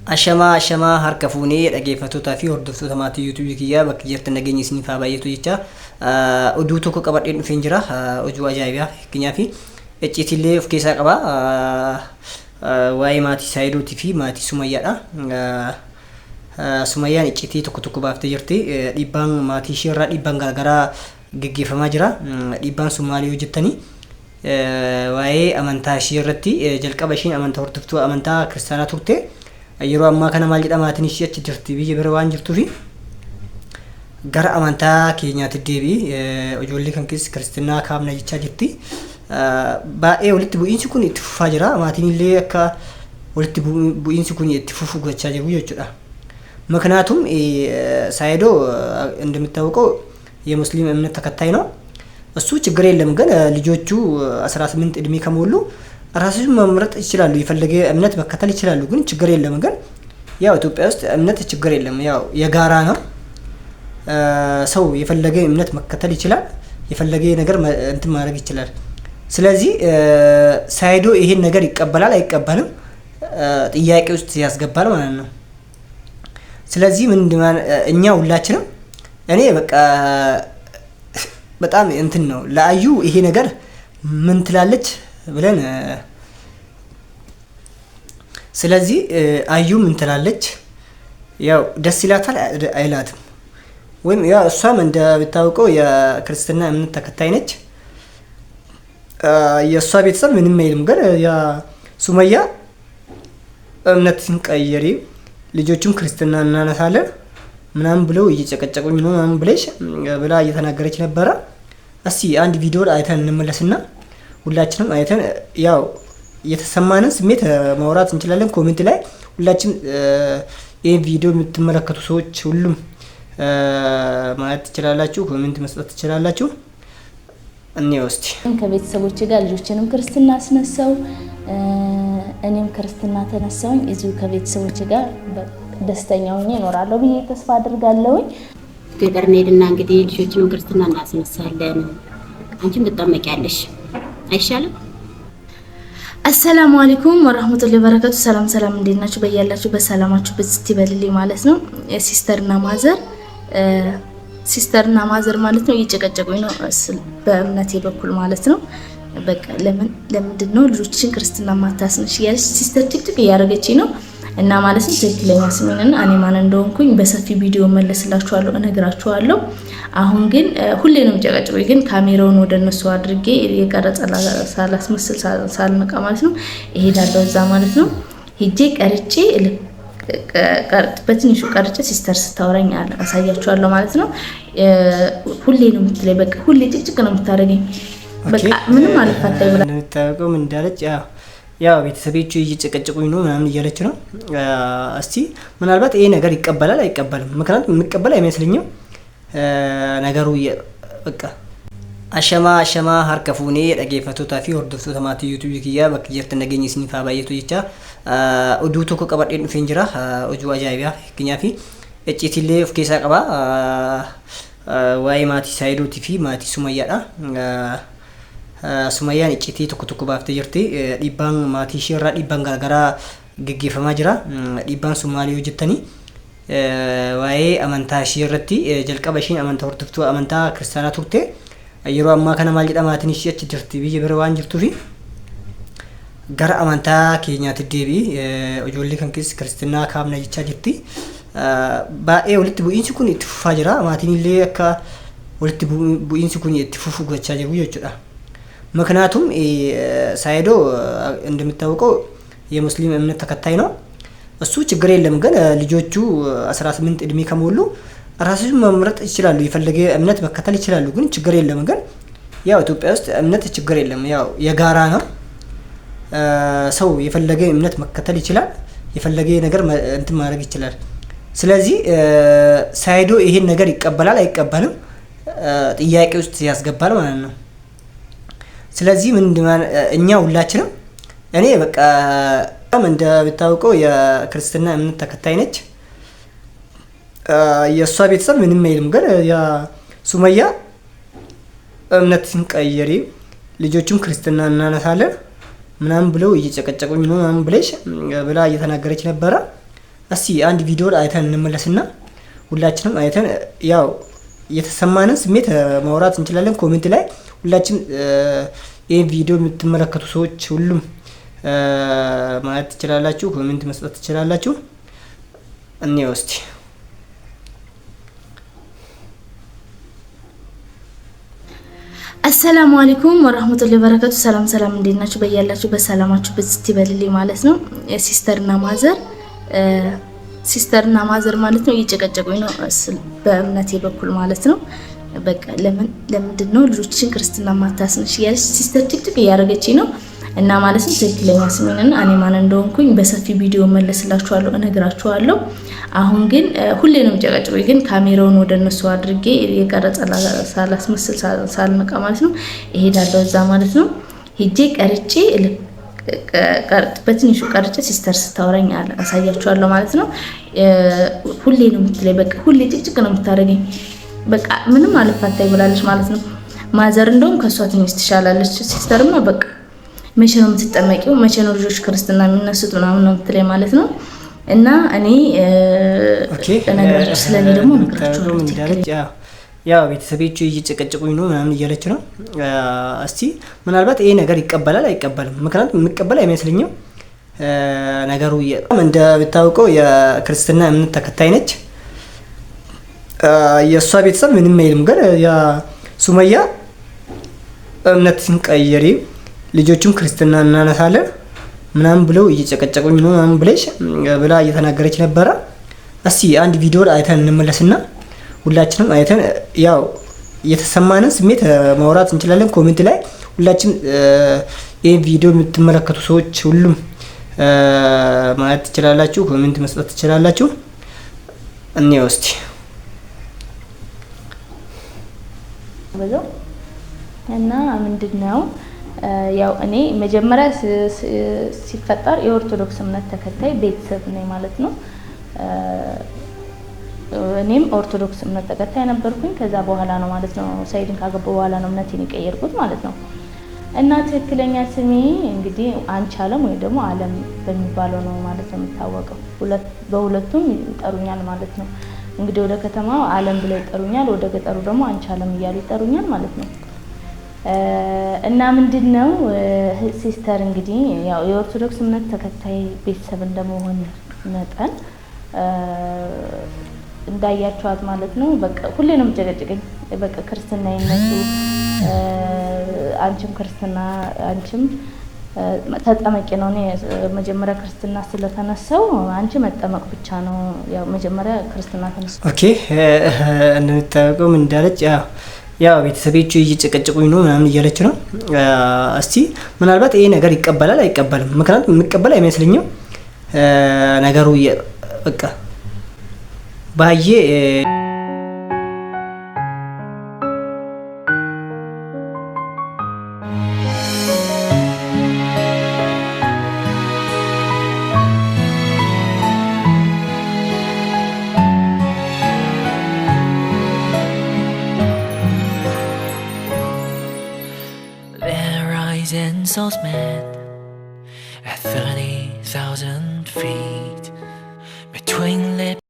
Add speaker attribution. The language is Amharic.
Speaker 1: Ashama harka fuunee dhaggeeffattootaa fi hordoftoota maatii YouTube kiyyaa bakka jirtan nageenya isiniif haa baay'atu jecha oduu tokko qabadheen dhufeen jira. Oduu ajaa'ibaa fakkeenyaaf icciitillee of keessaa qaba. Waa'ee maatii Saayidootii fi maatii Sumayyaadha. Sumayyaan icciitii tokko baaftee jirti. Dhiibbaan maatii ishee irraa dhiibbaan garaagaraa gaggeeffamaa jira. Dhiibbaan sun maali yoo jettanii waa'ee amantaa ishee irratti jalqaba isheen amantaa hordoftuu amantaa kiristaanaa turte. Yeroo ammaa kana maal jedhamaatiin ishee achi jirti biyya bira waan jirtuufi gara amantaa keenyaatti deebi'i. Ijoollee kan keessa kiristaanaa kaabna jechaa jirti. Baay'ee walitti bu'iinsi kun itti fufaa jira. Maatiin illee akka walitti bu'iinsi kun itti fufu gochaa jiru jechuudha. ምክንያቱም ሳይዶ እንደምታውቀው የሙስሊም እምነት ተከታይ ነው። እሱ ችግር የለም ግን ልጆቹ 18 እድሜ ከሞሉ ራሳቸውን መምረጥ ይችላሉ። የፈለገ እምነት መከተል ይችላሉ። ግን ችግር የለም ግን ያው ኢትዮጵያ ውስጥ እምነት ችግር የለም። ያው የጋራ ነው። ሰው የፈለገ እምነት መከተል ይችላል። የፈለገ ነገር እንትን ማድረግ ይችላል። ስለዚህ ሳይዶ ይሄን ነገር ይቀበላል አይቀበልም ጥያቄ ውስጥ ያስገባል ማለት ነው። ስለዚህ ምንድነው እኛ ሁላችንም እኔ በቃ በጣም እንትን ነው ለአዩ ይሄ ነገር ምን ትላለች ብለን ስለዚህ አዩ ምን ትላለች ያው ደስ ይላታል አይላትም ወይም ያው እሷም እንደምታውቀው የክርስትና እምነት ተከታይ ነች። የእሷ ቤተሰብ ምንም አይልም ግን ያ ሱመያ እምነትን ቀይሪ ልጆቹም ክርስትና እናነሳለን ምናምን ብለው እየጨቀጨቁኝ ነው ምናምን ብላ እየተናገረች ነበር። እስቲ አንድ ቪዲዮ አይተን እንመለስና ሁላችንም አይተን ያው የተሰማንን ስሜት ማውራት እንችላለን። ኮሜንት ላይ ሁላችን ይሄን ቪዲዮ የምትመለከቱ ሰዎች ሁሉም ማለት ትችላላችሁ፣ ኮሜንት መስጠት ትችላላችሁ። እንየው እስቲ
Speaker 2: ከቤተሰቦቼ ጋር ልጆችንም ክርስትና አስነሳው እኔም ክርስትና ተነሳውኝ እዚሁ ከቤተሰቦቼ ጋር ደስተኛ ሆኜ እኖራለሁ ብዬ ተስፋ አድርጋለሁ።
Speaker 3: ገጠር እንሄድና እንግዲህ ልጆችንም ክርስትና እናስነሳለን። አንቺም ትጠመቂያለሽ አይሻልም?
Speaker 2: አሰላሙ አለይኩም ወራህመቱላሂ ወበረካቱ። ሰላም እንዴት ናችሁ? በያላችሁ በሰላማችሁ በዝት ይበልልኝ ማለት ነው። ሲስተርና ማዘር ማለት ነው እየጨቀጨቁኝ ነው በእምነቴ በኩል ማለት ነው። በቃ ለምንድን ነው ልጆችን ክርስትና ማታስነሽ ያለች ሲስተር ጭቅጭቅ እያደረገችኝ ነው። እና ማለት ነው ትክክለኛ ስሜንና እኔ ማን እንደሆንኩኝ በሰፊ ቪዲዮ መለስላችኋለሁ እነግራችኋለሁ። አሁን ግን ሁሌ ነው የሚጨቀጭቁኝ ግን ካሜራውን ወደ እነሱ አድርጌ የቀረጸ ሳላስመስል ሳልነቃ ማለት ነው እሄዳለሁ እዛ ማለት ነው። ሄጄ ቀርጬ በትንሹ ቀርጬ ሲስተር ስታወራኝ አሳያችኋለሁ ማለት ነው። ሁሌ ነው የምትለኝ በቃ ሁሌ ጭቅጭቅ ነው የምታደርገኝ። በቃ ምንም አልፋታይ ብላ
Speaker 1: እንደምታውቀው ምን እንዳለች ያው ቤተሰቦቹ እየጨቀጨቁኝ ነው ምናምን እያለች ነው። እስቲ ምናልባት ይሄ ነገር ይቀበላል አይቀበልም? ምክንያቱም የሚቀበል አይመስልኝም ነገሩ በቃ አሸማ harka fuunee dhaggeeffattootaa fi hordoftoota maatii YouTube kiyyaa bakka jirtan nageenya isiniif haa baay'atu jecha oduu tokko qabadheen dhufeen jira. Oduu ajaa'ibaa fakkeenyaaf icciitillee of keessaa qaba. Waa'ee maatii Saayidootii fi maatii Sumayyaadha. Sumayyaan icciitii tokko baaftee jirti. Dhiibbaan maatii ishee irraa dhiibbaan garaagaraa gaggeeffamaa jira. Dhiibbaan sun maali yoo jettanii waa'ee amantaa ishee irratti jalqaba isheen amantaa hordoftuu amantaa kiristaanaa turte. Yeroo ammaa kana maal jedhamaatiin ishee achi jirti biyya bira waan jirtuufi gara amantaa keenyaatti deebi'i. Ijoollee kan keessa kiristaanaa kaabna jechaa jirti. Baay'ee walitti bu'iinsi kun itti fufaa jira. Maatiin illee akka walitti bu'iinsi kun itti fufu gochaa jiru jechuudha. ምክንያቱም ሳይዶ እንደምታውቀው የሙስሊም እምነት ተከታይ ነው። እሱ ችግር የለም ግን ልጆቹ 18 እድሜ ከሞሉ ራሳቸውን መምረጥ ይችላሉ። የፈለገ እምነት መከተል ይችላሉ። ግን ችግር የለም ግን ያው ኢትዮጵያ ውስጥ እምነት ችግር የለም። ያው የጋራ ነው። ሰው የፈለገ እምነት መከተል ይችላል። የፈለገ ነገር እንትን ማድረግ ይችላል። ስለዚህ ሳይዶ ይሄን ነገር ይቀበላል አይቀበልም ጥያቄ ውስጥ ያስገባል ማለት ነው። ስለዚህ ምንድነው እኛ ሁላችንም እኔ በቃ እንደምታውቀው የክርስትና እምነት ተከታይ ነች። የእሷ ቤተሰብ ምንም አይልም ግን ያ ሱመያ እምነትን ቀይሪ ልጆቹም ክርስትና እናነሳለን ምናምን ብለው እየጨቀጨቁኝ ነው ምናምን ብላ እየተናገረች ነበር። እስቲ አንድ ቪዲዮ አይተን እንመለስና ሁላችንም አይተን ያው የተሰማንን ስሜት ማውራት እንችላለን። ኮሜንት ላይ ሁላችን ይሄን ቪዲዮ የምትመለከቱ ሰዎች ሁሉም ማለት ትችላላችሁ፣ ኮሜንት መስጠት ትችላላችሁ። እንየው እስቲ።
Speaker 2: አሰላሙ አለይኩም ወራህመቱላሂ ወበረካቱ። ሰላም ሰላም፣ እንዴት ናችሁ? በያላችሁ በሰላማችሁ በዝት ይበልልኝ ማለት ነው። ሲስተርና ማዘር ማለት ነው እየጨቀጨቁኝ ነው በእምነቴ በኩል ማለት ነው። በቃ ለምንድን ነው ልጆችሽን ክርስትና ማታስነሽ እያለች ሲስተር ጭቅጭቅ እያደረገችኝ ነው። እና ማለት ነው ትክክለኛ ስሜንና እኔ ማን እንደሆንኩኝ በሰፊ ቪዲዮ መለስላችኋለሁ፣ እነግራችኋለሁ። አሁን ግን ሁሌ ነው ጨቀጭቁኝ፣ ግን ካሜራውን ወደ እነሱ አድርጌ የቀረጸ ሳላስመስል ሳልነቃ ማለት ነው እሄዳለሁ እዛ ማለት ነው። ሄጄ ቀርጬ በትንሹ ቀርጬ ሲስተር ስታወራኝ አሳያችኋለሁ ማለት ነው። ሁሌ ነው የምትለኝ፣ በቃ ሁሌ ጭቅጭቅ ነው የምታደርገኝ። በቃ ምንም አልፋታይ ብላለች ማለት ነው። ማዘር እንደውም ከሷ ትንሽ ትሻላለች። ሲስተርማ በቃ መቼ ነው የምትጠመቂው? መቼ ነው ልጆች ክርስትና የሚነሱት? ምናምን ነው የምትለኝ ማለት ነው። እና እኔ እነግራችሁ ስለኔ ደግሞ እነግራችሁ
Speaker 1: ያው ቤተሰቦቹ እየጨቀጨቁኝ ነው ምናምን እያለች ነው። እስቲ ምናልባት ይሄ ነገር ይቀበላል አይቀበልም? ምክንያቱም የሚቀበል አይመስልኝም ነገሩ። እንደምታውቀው የክርስትና እምነት ተከታይ ነች። የእሷ ቤተሰብ ምንም አይልም፣ ግን ያ ሱመያ እምነትን ቀየሪ ልጆቹም ክርስትና እናነሳለን ምናምን ብለው እየጨቀጨቁኝ ነው ምናምን ብላ እየተናገረች ነበረ። እስቲ አንድ ቪዲዮ አይተን እንመለስና ሁላችንም አይተን ያው የተሰማንን ስሜት ማውራት እንችላለን። ኮሜንት ላይ ሁላችን ይሄን ቪዲዮ የምትመለከቱ ሰዎች ሁሉም ማለት ትችላላችሁ፣ ኮሜንት መስጠት ትችላላችሁ። እንየው እስቲ።
Speaker 2: እና ምንድነው ያው እኔ መጀመሪያ ሲፈጠር የኦርቶዶክስ እምነት ተከታይ ቤተሰብ ነኝ ማለት ነው። እኔም ኦርቶዶክስ እምነት ተከታይ ነበርኩኝ። ከዛ በኋላ ነው ማለት ነው ሰይድን ካገባሁ በኋላ ነው እምነቴን የቀየርኩት ማለት ነው። እና ትክክለኛ ስሜ እንግዲህ አንቻለም ወይ ደግሞ አለም በሚባለው ነው ማለት ነው የሚታወቀው። በሁለቱም ይጠሩኛል ማለት ነው። እንግዲህ ወደ ከተማው አለም ብለው ይጠሩኛል፣ ወደ ገጠሩ ደግሞ አንቻለም እያሉ ይጠሩኛል ማለት ነው። እና ምንድነው ሲስተር እንግዲህ ያው የኦርቶዶክስ እምነት ተከታይ ቤተሰብ እንደመሆን መጠን እንዳያችኋት ማለት ነው። በቃ ሁሌ ነው የምጨቀጭቀኝ። በቃ ክርስትና ይነሱ፣ አንቺም ተጠመቂ ነው። እኔ መጀመሪያ ክርስትና ስለተነሳው አንቺ መጠመቅ ብቻ ነው። ያው መጀመሪያ ክርስትና ተነሳ።
Speaker 1: ኦኬ እንደምታውቀው ምን እንዳለች ያው ቤተሰቦቹ እየጨቀጨቁኝ ነው ምናምን እያለች ነው። እስቲ ምናልባት ይሄ ነገር ይቀበላል አይቀበልም? ምክንያቱም የሚቀበል አይመስልኝም ነገሩ። በቃ ባዬ
Speaker 4: Souls met at 30,000 feet between lips.